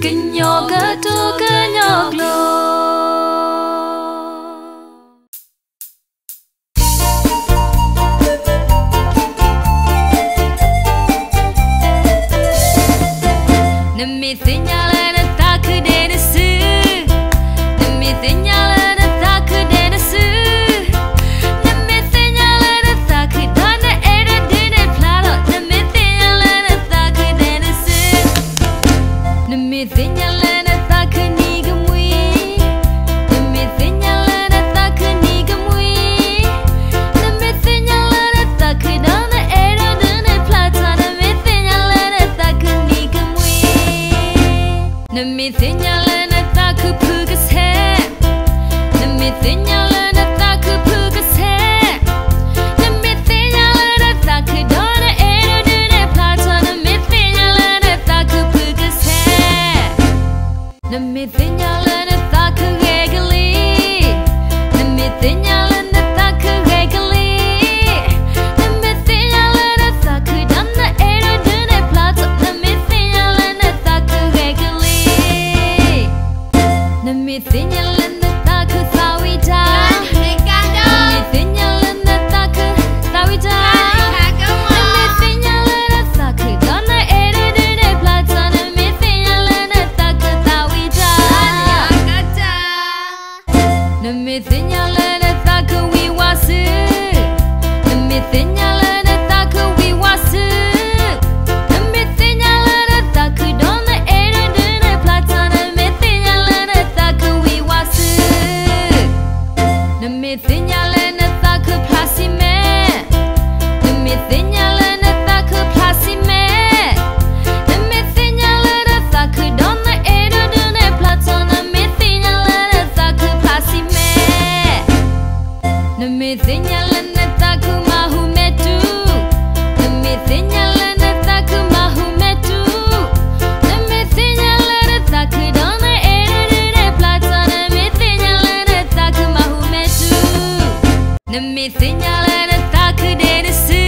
Kenyoga tu kenyoglo Nemi sinyala tak kedenesu Nemi sinyala tak kedenesu Nemi sinyala tak kedana era dene plalo Nemi sinyala tak kedenesu Nemi sinyala tak kenigemui Nemi sinyala tak kenigemui Nemi sinyala tak kedana era dene plata Nemi sinyala tak kenigemui Nemi sinyala tak kepugase Nemi sinyala tak kepugase Nemi sinyala tak kedana era dene plata Nemi sinyala tak kepugase Nemi sinyala tak keregali Nemi sinyala tak keregali Nemi sinyala tak kedana era dene plata Nemi sinyala tak keregali Nemi sinyala tak kesawita Nemi sinyala tak kesawita Nemi sinyala tak kedana era dene plata Nemi sinyala tak kesawita Nemi sinyala tak kewiwasu Nemi sinyala tak kewiwasu Nemi sinyala tak kedana era dene plata Nemi sinyala tak kewiwasu Nemi sinyala tak keplasime Nemi sinyala tak keplasime Nemi sinyala tak kedana era dene plata Nemi sinyala tak keplasime Nemi sinyala tak kemahumetu Nemi sinyala tak kemahumetu Nemi sinyala tak kedana era dene plata Nemi sinyala tak kemahumetu Nemi sinyala tak kedenesu